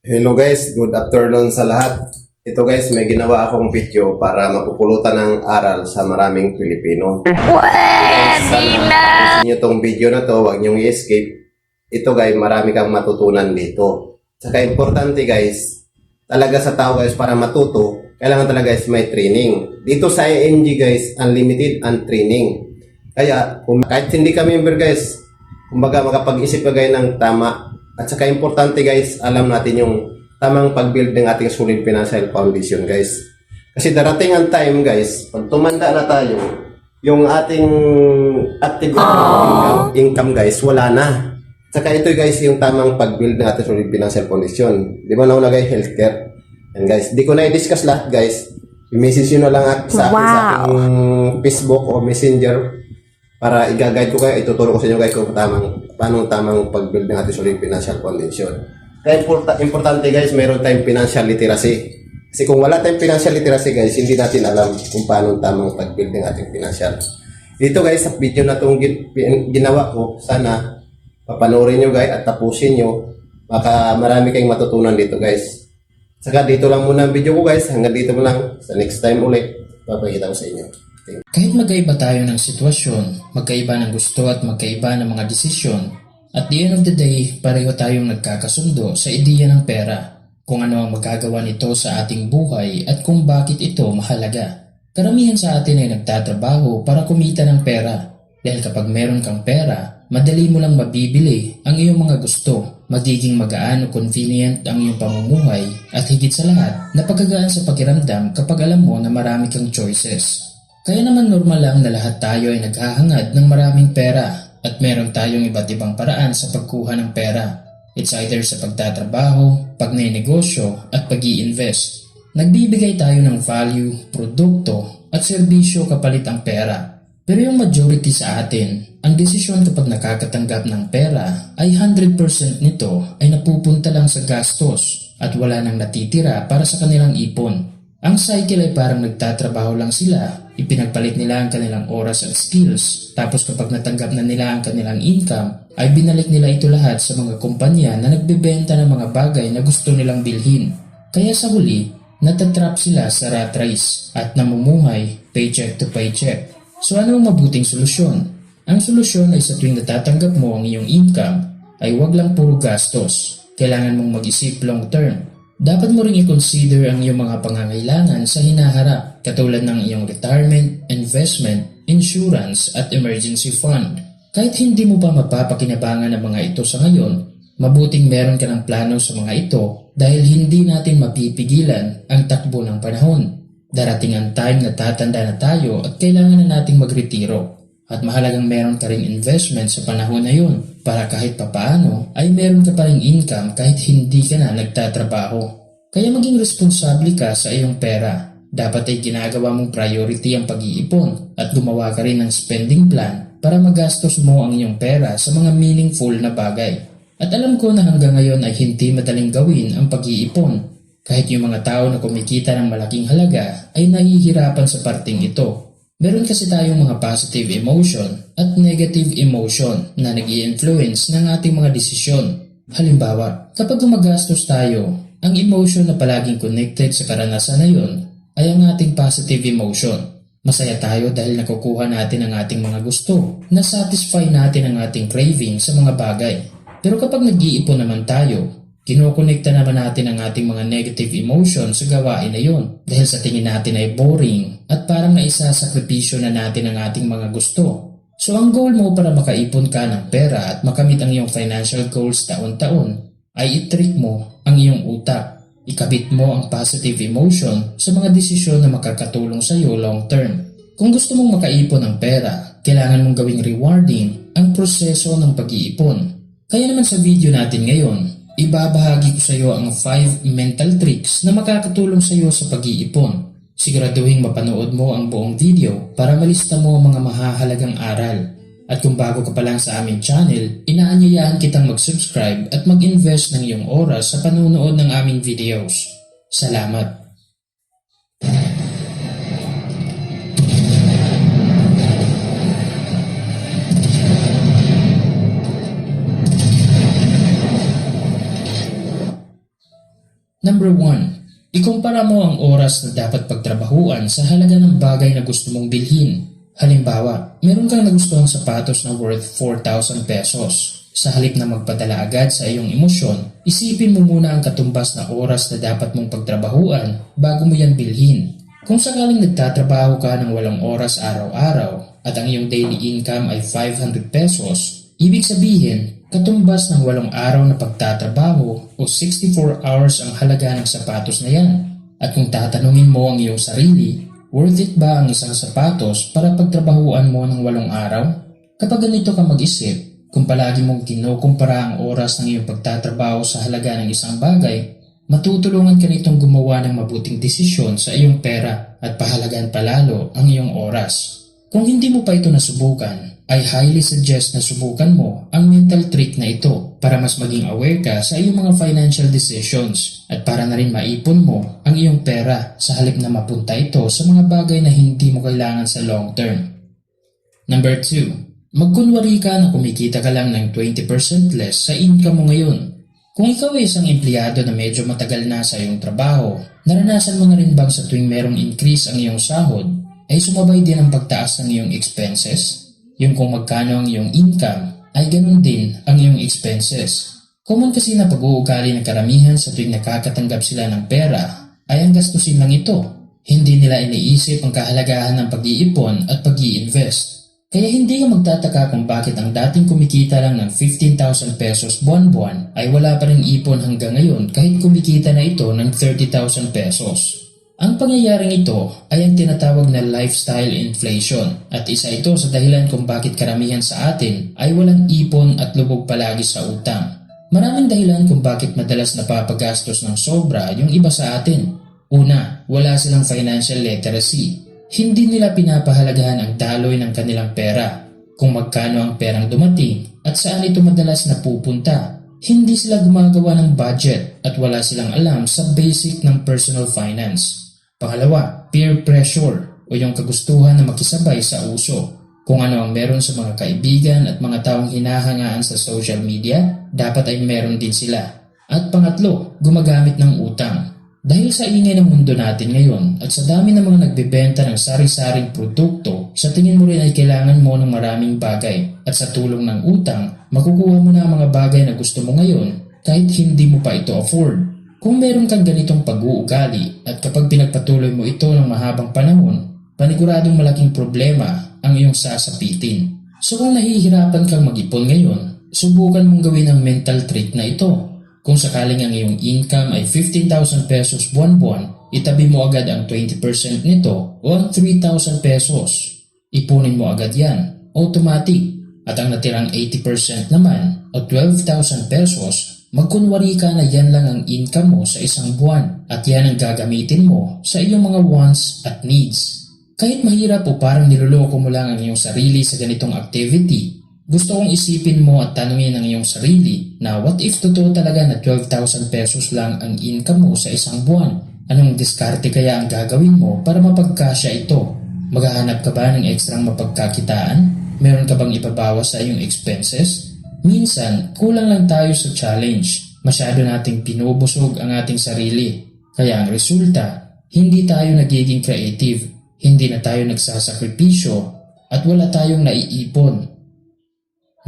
Hello guys, good afternoon sa lahat. Ito guys, may ginawa akong video para mapupulutan ng aral sa maraming Pilipino. Pwede na! Kung nyo tong video na to, huwag nyong i-escape. Ito guys, marami kang matutunan dito. Saka importante guys, talaga sa tao guys, para matuto, kailangan talaga guys may training. Dito sa IMG guys, unlimited and training. Kaya, kahit hindi ka member guys, kumbaga makapag-isip ka guys ng tama. At saka importante guys, alam natin yung tamang pag-build ng ating solid financial foundation guys. Kasi darating ang time guys, pag tumanda na tayo, yung ating active income guys, wala na. Saka ito guys, yung tamang pag-build ng ating solid financial foundation. Di ba nauna guys, healthcare. And guys, di ko na i-discuss lahat guys. I-message nyo na lang sa akin sa aking Facebook o Messenger para i-guide ko kayo, ituturo ko sa inyo guys kung paano tamang pag-build ng ating solid financial foundation. Kaya importante guys, meron tayong financial literacy. Kasi kung wala tayong financial literacy guys, hindi natin alam kung paano tamang pag-build ng ating financial. Dito guys, sa video na itong ginawa ko, sana papanoorin nyo guys at tapusin nyo. Baka marami kayong matutunan dito guys. Saka dito lang muna ang video ko guys. Hanggang dito mo lang. Sa next time ulit, papakita ko sa inyo. Kahit magkaiba tayo ng sitwasyon, magkaiba ng gusto at magkaiba ng mga desisyon, at the end of the day, pareho tayong nagkakasundo sa ideya ng pera, kung ano ang magagawa nito sa ating buhay at kung bakit ito mahalaga. Karamihan sa atin ay nagtatrabaho para kumita ng pera, dahil kapag meron kang pera, madali mo lang mabibili ang iyong mga gusto, magiging magaan o convenient ang iyong pamumuhay, at higit sa lahat, napagagaan sa pakiramdam kapag alam mo na marami kang choices. Kaya naman normal lang na lahat tayo ay naghahangad ng maraming pera at meron tayong iba't ibang paraan sa pagkuha ng pera. It's either sa pagtatrabaho, pagnenegosyo at pag-i-invest. Nagbibigay tayo ng value, produkto at serbisyo kapalit ang pera. Pero yung majority sa atin, ang desisyon kapag nakakatanggap ng pera ay 100% nito ay napupunta lang sa gastos at wala nang natitira para sa kanilang ipon. Ang cycle ay parang nagtatrabaho lang sila, ipinagpalit nila ang kanilang oras at skills, tapos kapag natanggap na nila ang kanilang income, ay binalik nila ito lahat sa mga kumpanya na nagbebenta ng mga bagay na gusto nilang bilhin. Kaya sa huli, natatrap sila sa rat race at namumuhay paycheck to paycheck. So ano ang mabuting solusyon? Ang solusyon ay sa tuwing natatanggap mo ang iyong income, ay wag lang puro gastos. Kailangan mong mag-isip long term. Dapat mo ring i-consider ang iyong mga pangangailangan sa hinaharap, katulad ng iyong retirement, investment, insurance at emergency fund. Kahit hindi mo pa mapapakinabangan ang mga ito sa ngayon, mabuting meron ka ng plano sa mga ito dahil hindi natin mapipigilan ang takbo ng panahon. Darating ang time na tatanda na tayo at kailangan na nating magretiro. At mahalagang meron ka ring investment sa panahon na yun para kahit papaano ay meron ka pa ring income kahit hindi ka na nagtatrabaho. Kaya maging responsable ka sa iyong pera. Dapat ay ginagawa mong priority ang pag-iipon at gumawa ka rin ng spending plan para magastos mo ang iyong pera sa mga meaningful na bagay. At alam ko na hanggang ngayon ay hindi madaling gawin ang pag-iipon. Kahit yung mga tao na kumikita ng malaking halaga ay nahihirapan sa parting ito. Meron kasi tayong mga positive emotion at negative emotion na nag-i-influence ng ating mga desisyon. Halimbawa, kapag gumagastos tayo, ang emotion na palaging connected sa karanasan na yun ay ang ating positive emotion. Masaya tayo dahil nakukuha natin ang ating mga gusto, na-satisfy natin ang ating craving sa mga bagay. Pero kapag nag-iipon naman tayo, kinokonekta naman natin ang ating mga negative emotions sa gawain na yun dahil sa tingin natin ay boring at parang naisasakripisyo na natin ang ating mga gusto. So ang goal mo para makaipon ka ng pera at makamit ang iyong financial goals taon-taon ay i-trick mo ang iyong utak. Ikabit mo ang positive emotion sa mga desisyon na makakatulong sa iyo long term. Kung gusto mong makaipon ng pera, kailangan mong gawing rewarding ang proseso ng pag-iipon. Kaya naman sa video natin ngayon, ibabahagi ko sa iyo ang 5 mental tricks na makakatulong sa iyo sa pag-iipon. Siguraduhin mapanood mo ang buong video para malista mo ang mga mahahalagang aral. At kung bago ka pa lang sa aming channel, inaanyayahan kitang mag-subscribe at mag-invest ng iyong oras sa panunood ng aming videos. Salamat! Number 1. Ikumpara mo ang oras na dapat pagtrabahuan sa halaga ng bagay na gusto mong bilhin. Halimbawa, meron kang nagustuhang sapatos na worth 4,000 pesos. Sa halip na magpadala agad sa iyong emosyon, isipin mo muna ang katumbas na oras na dapat mong pagtrabahuan bago mo yan bilhin. Kung sakaling nagtatrabaho ka ng 8 oras araw-araw at ang iyong daily income ay 500 pesos, ibig sabihin, katumbas ng 8 araw na pagtatrabaho o 64 hours ang halaga ng sapatos na yan. At kung tatanungin mo ang iyong sarili, worth it ba ang isang sapatos para pagtrabahuan mo ng 8 araw? Kapag ganito ka mag-isip, kung palagi mong kinukumpara ang oras ng iyong pagtatrabaho sa halaga ng isang bagay, matutulungan ka nitong gumawa ng mabuting desisyon sa iyong pera at pahalagaan palalo ang iyong oras. Kung hindi mo pa ito nasubukan, I highly suggest na subukan mo ang mental trick na ito para mas maging aware ka sa iyong mga financial decisions at para na rin maipon mo ang iyong pera sa halip na mapunta ito sa mga bagay na hindi mo kailangan sa long term. Number 2. Magkunwari ka na kumikita ka lang ng 20% less sa income mo ngayon. Kung ikaw ay isang empleyado na medyo matagal na sa iyong trabaho, naranasan mo na rin bang sa tuwing merong increase ang iyong sahod, ay sumabay din ang pagtaas ng iyong expenses? Yung kung magkano ang iyong income, ay ganun din ang iyong expenses. Common kasi na pag-uugali ng karamihan sa tuwing nakakatanggap sila ng pera, ay ang gastusin lang ito. Hindi nila iniisip ang kahalagahan ng pag-iipon at pag-i-invest. Kaya hindi ka magtataka kung bakit ang dating kumikita lang ng 15,000 pesos buwan-buwan ay wala pa rin ipon hanggang ngayon kahit kumikita na ito ng 30,000 pesos. Ang pangyayaring ito ay ang tinatawag na lifestyle inflation at isa ito sa dahilan kung bakit karamihan sa atin ay walang ipon at lubog palagi sa utang. Maraming dahilan kung bakit madalas napapagastos ng sobra yung iba sa atin. Una, wala silang financial literacy. Hindi nila pinapahalagahan ang daloy ng kanilang pera, kung magkano ang perang dumating at saan ito madalas napupunta. Hindi sila gumagawa ng budget at wala silang alam sa basic ng personal finance. Pangalawa, peer pressure o yung kagustuhan na makisabay sa uso. Kung ano ang meron sa mga kaibigan at mga taong hinahangaan sa social media, dapat ay meron din sila. At pangatlo, gumagamit ng utang. Dahil sa ingay ng mundo natin ngayon at sa dami ng mga nagbebenta ng sari-saring produkto, sa tingin mo rin ay kailangan mo ng maraming bagay at sa tulong ng utang, makukuha mo na ang mga bagay na gusto mo ngayon kahit hindi mo pa ito afford. Kung meron kang ganitong pag-uugali at kapag pinagpatuloy mo ito ng mahabang panahon, paniguradong malaking problema ang iyong sasapitin. So kung nahihirapan kang mag-ipon ngayon, subukan mong gawin ang mental trick na ito. Kung sakaling ang iyong income ay 15,000 pesos buwan-buwan, itabi mo agad ang 20% nito o ang 3,000 pesos. Ipunin mo agad yan, automatic. At ang natirang 80% naman o 12,000 pesos, magkunwari ka na yan lang ang income mo sa isang buwan at yan ang gagamitin mo sa iyong mga wants at needs. Kahit mahirap o parang niloloko mo lang ang iyong sarili sa ganitong activity, gusto kong isipin mo at tanungin ang iyong sarili na what if totoo talaga na 12,000 pesos lang ang income mo sa isang buwan? Anong diskarte kaya ang gagawin mo para mapagkasya ito? Maghahanap ka ba ng ekstrang mapagkakitaan? Meron ka bang ipabawas sa iyong expenses? Minsan, kulang lang tayo sa challenge. Masyado nating pinubusog ang ating sarili. Kaya ang resulta, hindi tayo nagiging creative, hindi na tayo nagsasakripisyo, at wala tayong naiipon.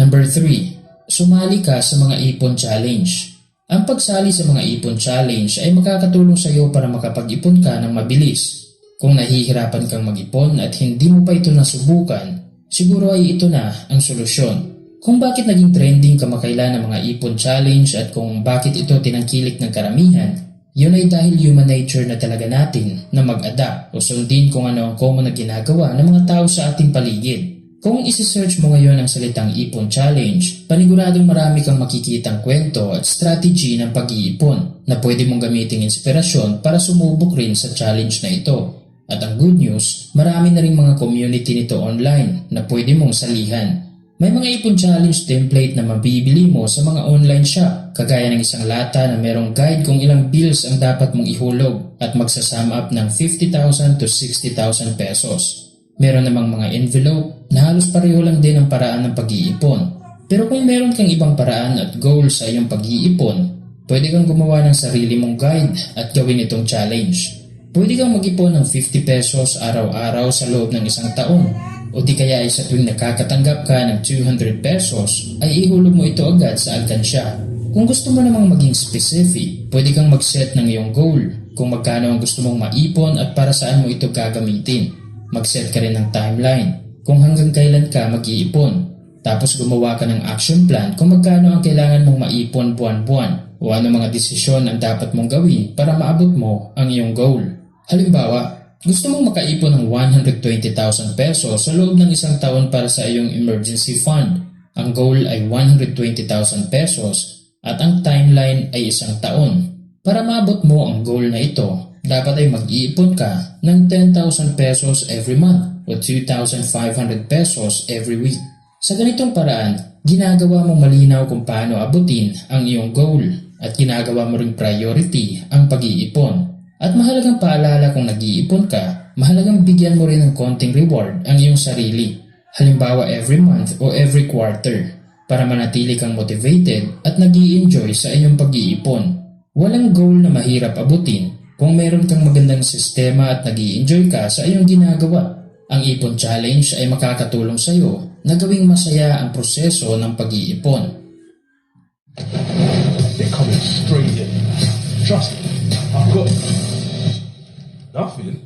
Number 3. Sumali ka sa mga ipon challenge. Ang pagsali sa mga ipon challenge ay makakatulong sa iyo para makapag-ipon ka ng mabilis. Kung nahihirapan kang mag-ipon at hindi mo pa ito nasubukan, siguro ay ito na ang solusyon. Kung bakit naging trending kamakailan ang mga ipon challenge at kung bakit ito tinangkilik ng karamihan, yun ay dahil human nature na talaga natin na mag-adapt o sundin kung ano ang common na ginagawa ng mga tao sa ating paligid. Kung isi-search mo ngayon ang salitang ipon challenge, paniguradong marami kang makikitang kwento at strategy ng pag-iipon na pwede mong gamiting inspirasyon para sumubok rin sa challenge na ito. At ang good news, marami na rin mga community nito online na pwede mong salihan. May mga ipon challenge template na mabibili mo sa mga online shop, kagaya ng isang lata na merong guide kung ilang bills ang dapat mong ihulog at magsasum up ng 50,000 to 60,000 pesos. Meron namang mga envelope na halos pareho lang din ang paraan ng pag-iipon. Pero kung meron kang ibang paraan at goal sa iyong pag-iipon, Pwede kang gumawa ng sarili mong guide at gawin itong challenge. Pwede kang mag-ipon ng 50 pesos araw-araw sa loob ng isang taon. O di kaya ay sa tuwing nakakatanggap ka ng 200 pesos ay ihulog mo ito agad sa alkansya. Kung gusto mo namang maging specific, pwede kang mag-set ng iyong goal kung magkano ang gusto mong maipon at para saan mo ito gagamitin. Mag-set ka rin ng timeline kung hanggang kailan ka mag-iipon. Tapos gumawa ka ng action plan kung magkano ang kailangan mong maipon buwan-buwan o ano mga desisyon ang dapat mong gawin para maabot mo ang iyong goal. Halimbawa, gusto mong makaipon ng 120,000 pesos sa loob ng isang taon para sa iyong emergency fund. Ang goal ay 120,000 pesos at ang timeline ay isang taon. Para maabot mo ang goal na ito, dapat ay mag-iipon ka ng 10,000 pesos every month o 2,500 pesos every week. Sa ganitong paraan, ginagawa mong malinaw kung paano abutin ang iyong goal at ginagawa mo ring priority ang pag-iipon. At mahalagang paalala kung nag-iipon ka, mahalagang bigyan mo rin ng konting reward ang iyong sarili. Halimbawa every month o every quarter para manatili kang motivated at nag-i-enjoy sa iyong pag-iipon. Walang goal na mahirap abutin kung meron kang magandang sistema at nag-i-enjoy ka sa iyong ginagawa. Ang Ipon Challenge ay makakatulong sa iyo na gawing masaya ang proseso ng pag-iipon. They're coming straight in. Trust me, I've got nothing.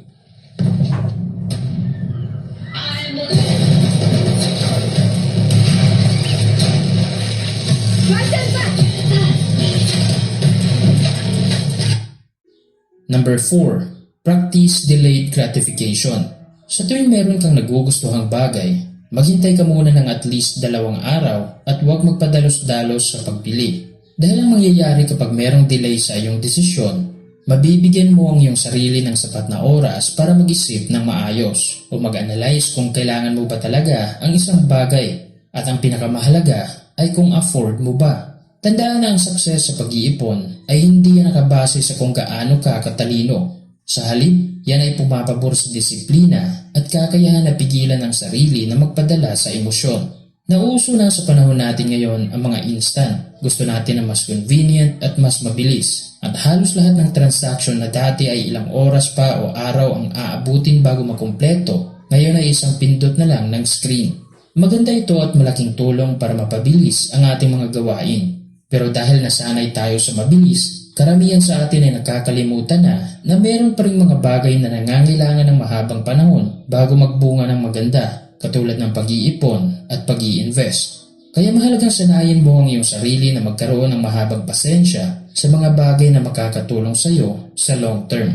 Number 4. Practice delayed gratification. Sa tuwing meron kang nagugustuhang bagay, maghintay ka muna ng at least 2 araw at huwag magpadalos-dalos sa pagbili. Dahil ang mangyayari kapag merong delay sa iyong desisyon, mabibigyan mo ang iyong sarili ng sapat na oras para mag-isip ng maayos o mag-analyze kung kailangan mo ba talaga ang isang bagay at ang pinakamahalaga ay kung afford mo ba. Tandaan na ang success sa pag-iipon ay hindi yan nakabase sa kung gaano ka katalino. Sa halip, yan ay pumapabor sa disiplina at kakayahan na pigilan ang sarili na magpadala sa emosyon. Nauuso na sa panahon natin ngayon ang mga instant. Gusto natin na mas convenient at mas mabilis. At halos lahat ng transaction na dati ay ilang oras pa o araw ang aabutin bago makumpleto, ngayon ay isang pindot na lang ng screen. Maganda ito at malaking tulong para mapabilis ang ating mga gawain. Pero dahil nasanay tayo sa mabilis, karamihan sa atin ay nakakalimutan na meron pa ring mga bagay na nangangailangan ng mahabang panahon bago magbunga ng maganda, katulad ng pag-iipon at pag-i-invest. Kaya mahalagang sanayin mo ang iyong sarili na magkaroon ng mahabang pasensya sa mga bagay na makakatulong sa iyo sa long term.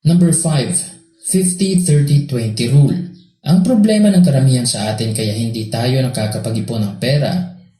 Number 5. 50-30-20 Rule. Ang problema ng karamihan sa atin kaya hindi tayo nakakapag-ipon ng pera,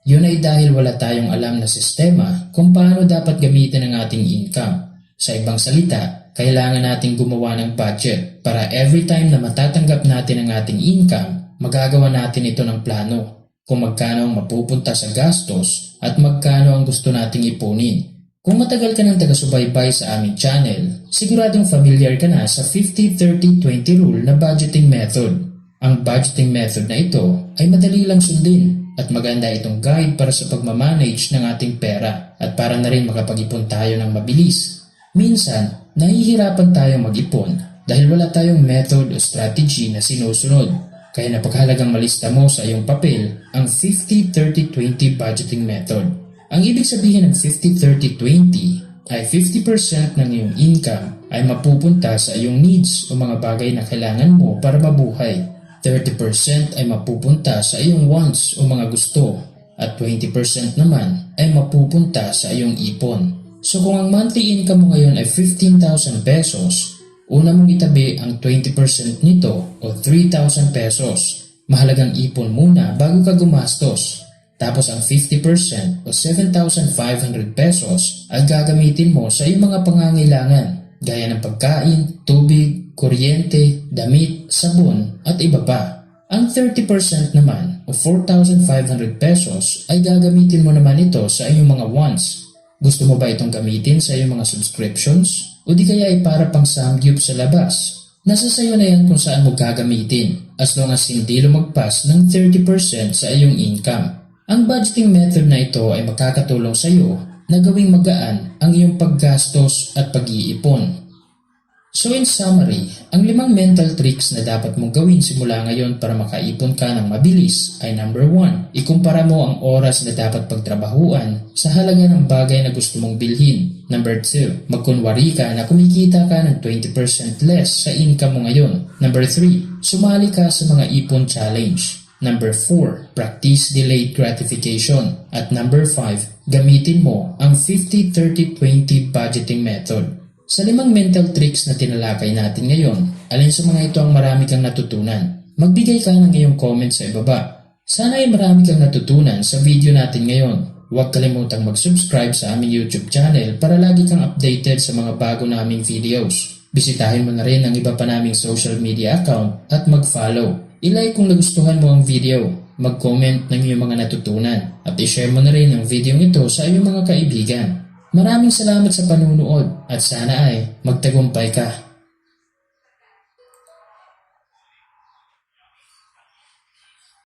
yun ay dahil wala tayong alam na sistema kung paano dapat gamitin ang ating income. Sa ibang salita, kailangan nating gumawa ng budget para every time na matatanggap natin ang ating income, magagawa natin ito ng plano kung magkano ang mapupunta sa gastos at magkano ang gusto nating ipunin. Kung matagal ka ng taga-subaybay sa aming channel, siguradong familiar ka na sa 50-30-20 rule na budgeting method. Ang budgeting method na ito ay madali lang sundin at maganda itong guide para sa pagmamanage ng ating pera at para na rin makapag-ipon tayo ng mabilis. Minsan, nahihirapan tayong mag-ipon dahil wala tayong method o strategy na sinusunod. Kaya napakahalagang malista mo sa iyong papel ang 50-30-20 budgeting method. Ang ibig sabihin ng 50-30-20 ay 50% ng iyong income ay mapupunta sa iyong needs o mga bagay na kailangan mo para mabuhay. 30% ay mapupunta sa iyong wants o mga gusto at 20% naman ay mapupunta sa iyong ipon. So kung ang monthly income mo ngayon ay 15,000 pesos, una mong itabi ang 20% nito o 3,000 pesos. Mahalagang ipon muna bago ka gumastos. Tapos ang 50% o 7,500 pesos ay gagamitin mo sa iyong mga pangangailangan gaya ng pagkain, tubig, kuryente, damit, sabon at iba pa. Ang 30% naman o 4,500 pesos ay gagamitin mo naman ito sa iyong mga wants. Gusto mo ba itong gamitin sa iyong mga subscriptions? O di kaya ay para pang samgyup sa labas? Nasa sayo na yan kung saan mo gagamitin as long as hindi lumagpas ng 30% sa iyong income. Ang budgeting method na ito ay makakatulong sa iyo na gawing magaan ang iyong paggastos at pag-iipon. So in summary, ang 5 mental tricks na dapat mong gawin simula ngayon para makaipon ka ng mabilis ay number 1, ikumpara mo ang oras na dapat pagtrabahuan sa halaga ng bagay na gusto mong bilhin. Number 2, magkunwari ka na kumikita ka ng 20% less sa income mo ngayon. Number 3, sumali ka sa mga ipon challenge. Number 4, practice delayed gratification. At number 5, gamitin mo ang 50-30-20 budgeting method. Sa 5 mental tricks na tinalakay natin ngayon, alin sa mga ito ang marami kang natutunan? Magbigay ka ng iyong comment sa ibaba. Sana ay marami kang natutunan sa video natin ngayon. Huwag kalimutang mag-subscribe sa aming YouTube channel para lagi kang updated sa mga bago naming videos. Bisitahin mo na rin ang iba pa naming social media account at mag-follow. I-like kung nagustuhan mo ang video, mag-comment ng iyong mga natutunan at i-share mo na rin ang video ito sa iyong mga kaibigan. Maraming salamat sa panunood at sana ay magtagumpay ka.